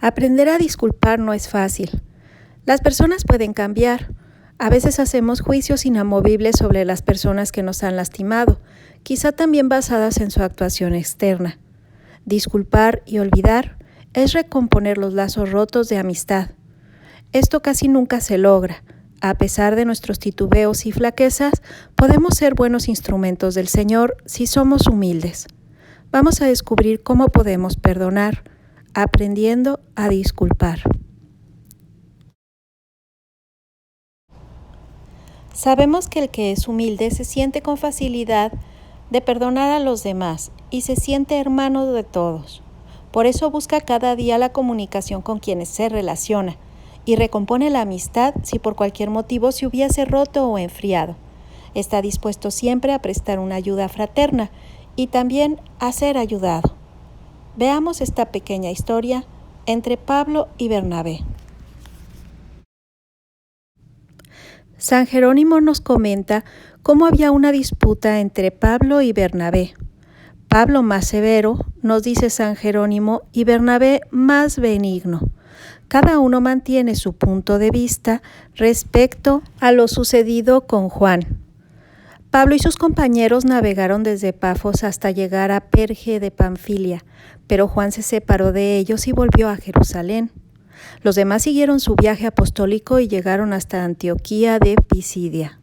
Aprender a disculpar no es fácil. Las personas pueden cambiar. A veces hacemos juicios inamovibles sobre las personas que nos han lastimado, quizá también basadas en su actuación externa. Disculpar y olvidar es recomponer los lazos rotos de amistad. Esto casi nunca se logra. A pesar de nuestros titubeos y flaquezas, podemos ser buenos instrumentos del Señor si somos humildes. Vamos a descubrir cómo podemos perdonar, aprendiendo a disculpar. Sabemos que el que es humilde se siente con facilidad de perdonar a los demás y se siente hermano de todos. Por eso busca cada día la comunicación con quienes se relaciona y recompone la amistad si por cualquier motivo se hubiese roto o enfriado. Está dispuesto siempre a prestar una ayuda fraterna y también a ser ayudado. Veamos esta pequeña historia entre Pablo y Bernabé. San Jerónimo nos comenta cómo había una disputa entre Pablo y Bernabé. Pablo más severo, nos dice San Jerónimo, y Bernabé más benigno. Cada uno mantiene su punto de vista respecto a lo sucedido con Juan. Pablo y sus compañeros navegaron desde Pafos hasta llegar a Perge de Panfilia, pero Juan se separó de ellos y volvió a Jerusalén. Los demás siguieron su viaje apostólico y llegaron hasta Antioquía de Pisidia.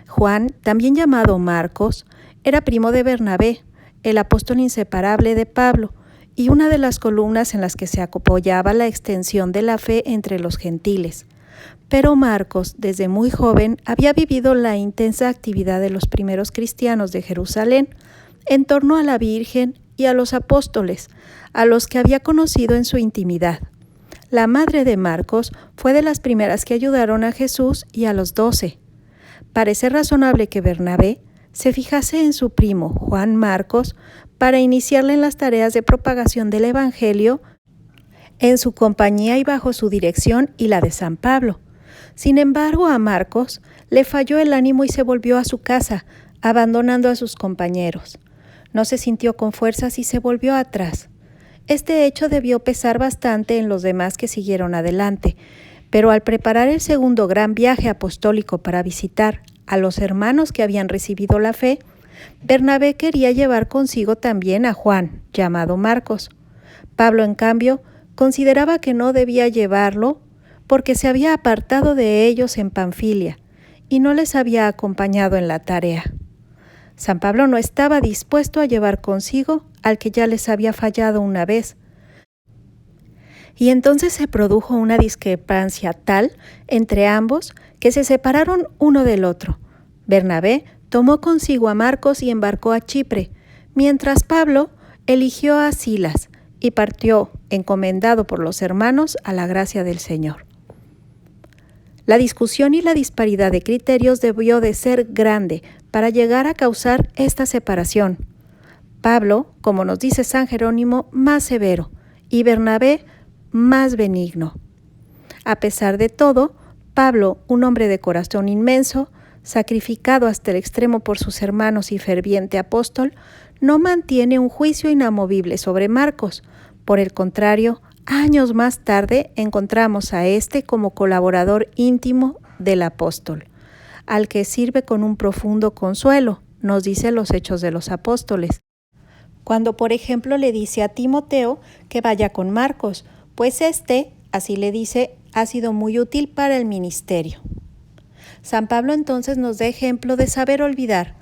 Juan, también llamado Marcos, era primo de Bernabé, el apóstol inseparable de Pablo, y una de las columnas en las que se apoyaba la extensión de la fe entre los gentiles. Pero Marcos, desde muy joven, había vivido la intensa actividad de los primeros cristianos de Jerusalén en torno a la Virgen y a los apóstoles, a los que había conocido en su intimidad. La madre de Marcos fue de las primeras que ayudaron a Jesús y a los 12. Parece razonable que Bernabé se fijase en su primo, Juan Marcos, para iniciarle en las tareas de propagación del Evangelio en su compañía y bajo su dirección y la de San Pablo. Sin embargo, a Marcos le falló el ánimo y se volvió a su casa, abandonando a sus compañeros. No se sintió con fuerzas y se volvió atrás. Este hecho debió pesar bastante en los demás que siguieron adelante, pero al preparar el segundo gran viaje apostólico para visitar a los hermanos que habían recibido la fe, Bernabé quería llevar consigo también a Juan, llamado Marcos. Pablo, en cambio, consideraba que no debía llevarlo porque se había apartado de ellos en Panfilia y no les había acompañado en la tarea. San Pablo no estaba dispuesto a llevar consigo al que ya les había fallado una vez. Y entonces se produjo una discrepancia tal entre ambos que se separaron uno del otro. Bernabé tomó consigo a Marcos y embarcó a Chipre, mientras Pablo eligió a Silas y partió, encomendado por los hermanos, a la gracia del Señor. La discusión y la disparidad de criterios debió de ser grande para llegar a causar esta separación. Pablo, como nos dice San Jerónimo, más severo, y Bernabé más benigno. A pesar de todo, Pablo, un hombre de corazón inmenso, sacrificado hasta el extremo por sus hermanos y ferviente apóstol, no mantiene un juicio inamovible sobre Marcos. Por el contrario, años más tarde encontramos a este como colaborador íntimo del apóstol, al que sirve con un profundo consuelo, nos dice los Hechos de los Apóstoles. Cuando, por ejemplo, le dice a Timoteo que vaya con Marcos, pues así le dice, ha sido muy útil para el ministerio. San Pablo entonces nos da ejemplo de saber olvidar,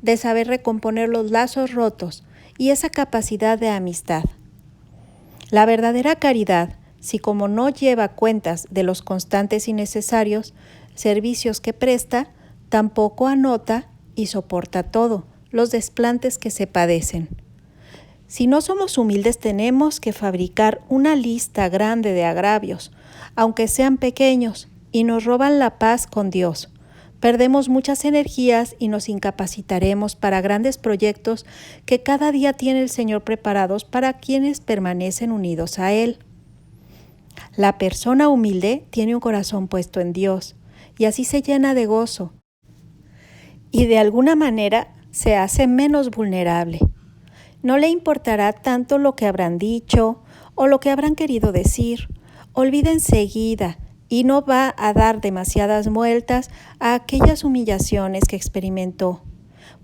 de saber recomponer los lazos rotos y esa capacidad de amistad. La verdadera caridad, si como no lleva cuentas de los constantes y necesarios servicios que presta, tampoco anota y soporta todo, los desplantes que se padecen. Si no somos humildes, tenemos que fabricar una lista grande de agravios, aunque sean pequeños, y nos roban la paz con Dios. Perdemos muchas energías y nos incapacitaremos para grandes proyectos que cada día tiene el Señor preparados para quienes permanecen unidos a Él. La persona humilde tiene un corazón puesto en Dios y así se llena de gozo y de alguna manera se hace menos vulnerable. No le importará tanto lo que habrán dicho o lo que habrán querido decir. Olvida enseguida y no va a dar demasiadas vueltas a aquellas humillaciones que experimentó,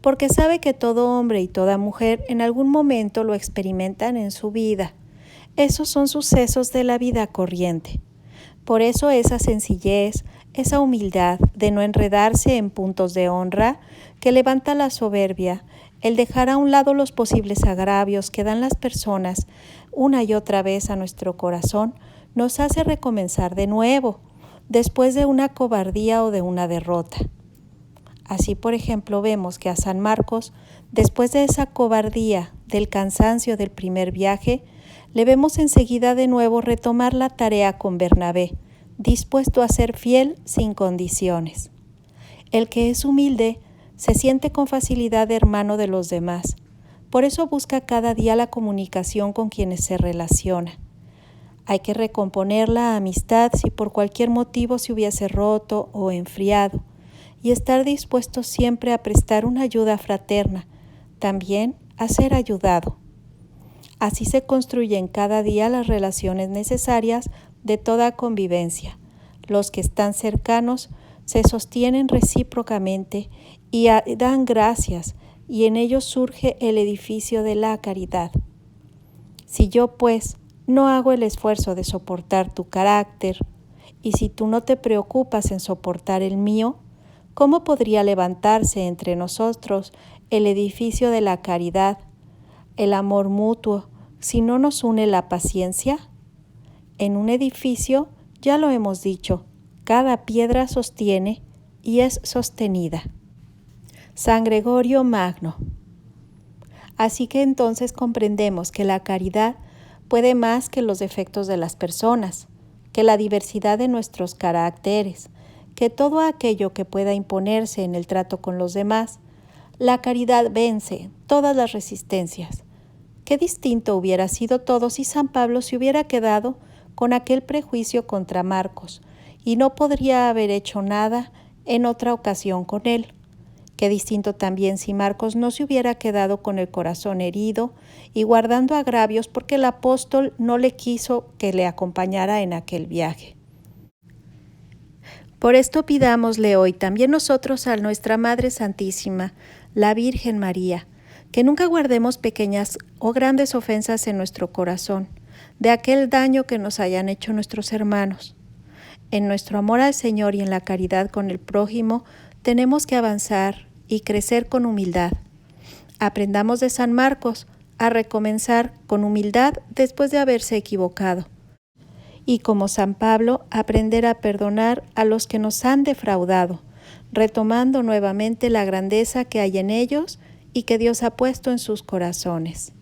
porque sabe que todo hombre y toda mujer en algún momento lo experimentan en su vida. Esos son sucesos de la vida corriente. Por eso esa sencillez, esa humildad de no enredarse en puntos de honra que levanta la soberbia, el dejar a un lado los posibles agravios que dan las personas una y otra vez a nuestro corazón, nos hace recomenzar de nuevo, después de una cobardía o de una derrota. Así, por ejemplo, vemos que a San Marcos, después de esa cobardía, del cansancio del primer viaje, le vemos enseguida de nuevo retomar la tarea con Bernabé, dispuesto a ser fiel sin condiciones. El que es humilde se siente con facilidad hermano de los demás. Por eso busca cada día la comunicación con quienes se relaciona. Hay que recomponer la amistad si por cualquier motivo se hubiese roto o enfriado, y estar dispuesto siempre a prestar una ayuda fraterna, también a ser ayudado. Así se construyen cada día las relaciones necesarias de toda convivencia. Los que están cercanos se sostienen recíprocamente y dan gracias, y en ellos surge el edificio de la caridad. Si yo, pues, no hago el esfuerzo de soportar tu carácter, y si tú no te preocupas en soportar el mío, ¿cómo podría levantarse entre nosotros el edificio de la caridad, el amor mutuo, si no nos une la paciencia? En un edificio, ya lo hemos dicho, cada piedra sostiene y es sostenida. San Gregorio Magno. Así que entonces comprendemos que la caridad puede más que los defectos de las personas, que la diversidad de nuestros caracteres, que todo aquello que pueda imponerse en el trato con los demás. La caridad vence todas las resistencias. Qué distinto hubiera sido todo si San Pablo se hubiera quedado con aquel prejuicio contra Marcos y no podría haber hecho nada en otra ocasión con él. Qué distinto también si Marcos no se hubiera quedado con el corazón herido y guardando agravios porque el apóstol no le quiso que le acompañara en aquel viaje. Por esto pidámosle hoy también nosotros a nuestra Madre Santísima, la Virgen María, que nunca guardemos pequeñas o grandes ofensas en nuestro corazón, de aquel daño que nos hayan hecho nuestros hermanos. En nuestro amor al Señor y en la caridad con el prójimo, tenemos que avanzar y crecer con humildad. Aprendamos de San Marcos a recomenzar con humildad después de haberse equivocado. Y como San Pablo, aprender a perdonar a los que nos han defraudado, retomando nuevamente la grandeza que hay en ellos y que Dios ha puesto en sus corazones.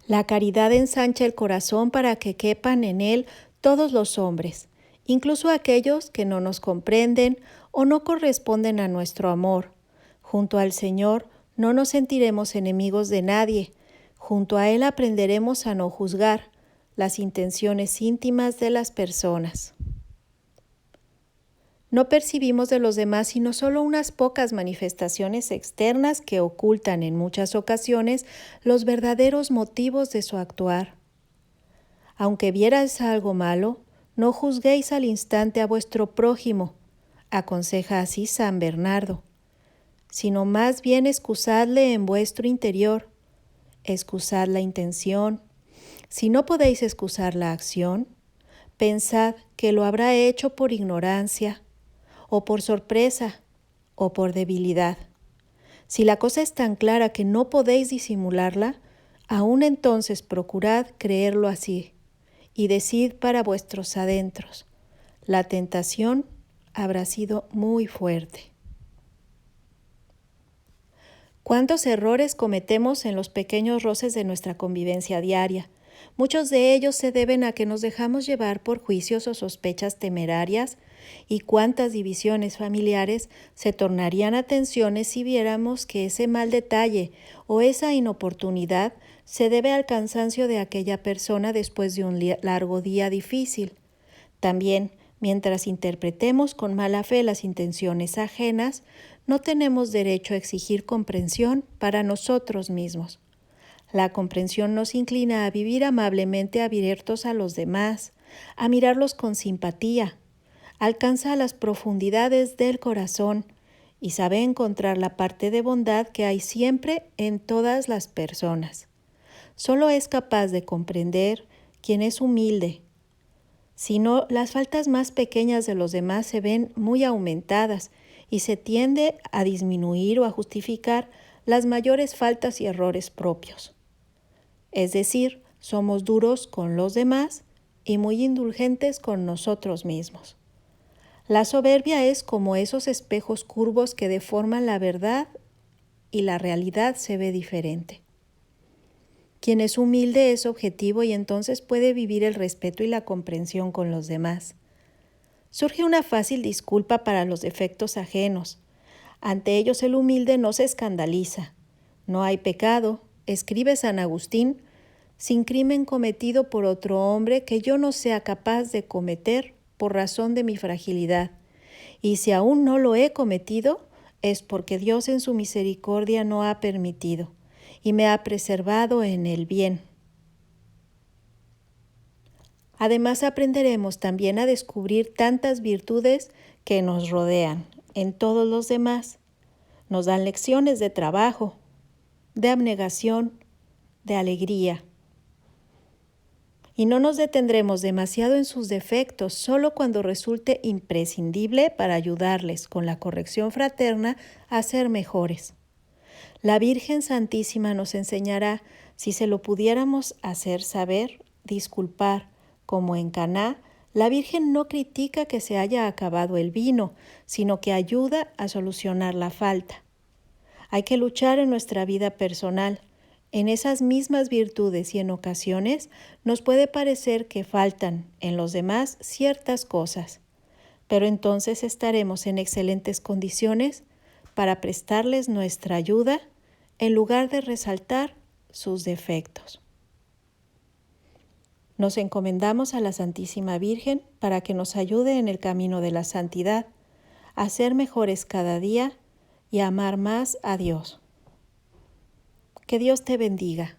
La caridad ensancha el corazón para que quepan en él todos los hombres, incluso aquellos que no nos comprenden o no corresponden a nuestro amor. Junto al Señor no nos sentiremos enemigos de nadie. Junto a Él aprenderemos a no juzgar las intenciones íntimas de las personas. No percibimos de los demás sino solo unas pocas manifestaciones externas que ocultan en muchas ocasiones los verdaderos motivos de su actuar. Aunque vierais algo malo, no juzguéis al instante a vuestro prójimo, aconseja así San Bernardo, sino más bien excusadle en vuestro interior, excusad la intención. Si no podéis excusar la acción, pensad que lo habrá hecho por ignorancia, o por sorpresa, o por debilidad. Si la cosa es tan clara que no podéis disimularla, aún entonces procurad creerlo así, y decid para vuestros adentros, la tentación habrá sido muy fuerte. ¿Cuántos errores cometemos en los pequeños roces de nuestra convivencia diaria? Muchos de ellos se deben a que nos dejamos llevar por juicios o sospechas temerarias, y cuántas divisiones familiares se tornarían a tensiones si viéramos que ese mal detalle o esa inoportunidad se debe al cansancio de aquella persona después de un largo día difícil. También, mientras interpretemos con mala fe las intenciones ajenas, no tenemos derecho a exigir comprensión para nosotros mismos. La comprensión nos inclina a vivir amablemente abiertos a los demás, a mirarlos con simpatía, alcanza las profundidades del corazón y sabe encontrar la parte de bondad que hay siempre en todas las personas. Solo es capaz de comprender quien es humilde. Si no, las faltas más pequeñas de los demás se ven muy aumentadas y se tiende a disminuir o a justificar las mayores faltas y errores propios. Es decir, somos duros con los demás y muy indulgentes con nosotros mismos. La soberbia es como esos espejos curvos que deforman la verdad y la realidad se ve diferente. Quien es humilde es objetivo y entonces puede vivir el respeto y la comprensión con los demás. Surge una fácil disculpa para los defectos ajenos. Ante ellos el humilde no se escandaliza. No hay pecado, escribe San Agustín, sin crimen cometido por otro hombre que yo no sea capaz de cometer por razón de mi fragilidad. Y si aún no lo he cometido, es porque Dios en su misericordia no ha permitido y me ha preservado en el bien. Además, aprenderemos también a descubrir tantas virtudes que nos rodean en todos los demás. Nos dan lecciones de trabajo, de abnegación, de alegría. Y no nos detendremos demasiado en sus defectos, solo cuando resulte imprescindible para ayudarles con la corrección fraterna a ser mejores. La Virgen Santísima nos enseñará, si se lo pudiéramos hacer saber, disculpar, como en Caná. La Virgen no critica que se haya acabado el vino, sino que ayuda a solucionar la falta. Hay que luchar en nuestra vida personal, en esas mismas virtudes, y en ocasiones nos puede parecer que faltan en los demás ciertas cosas, pero entonces estaremos en excelentes condiciones para prestarles nuestra ayuda en lugar de resaltar sus defectos. Nos encomendamos a la Santísima Virgen para que nos ayude en el camino de la santidad, a ser mejores cada día y a amar más a Dios. Que Dios te bendiga.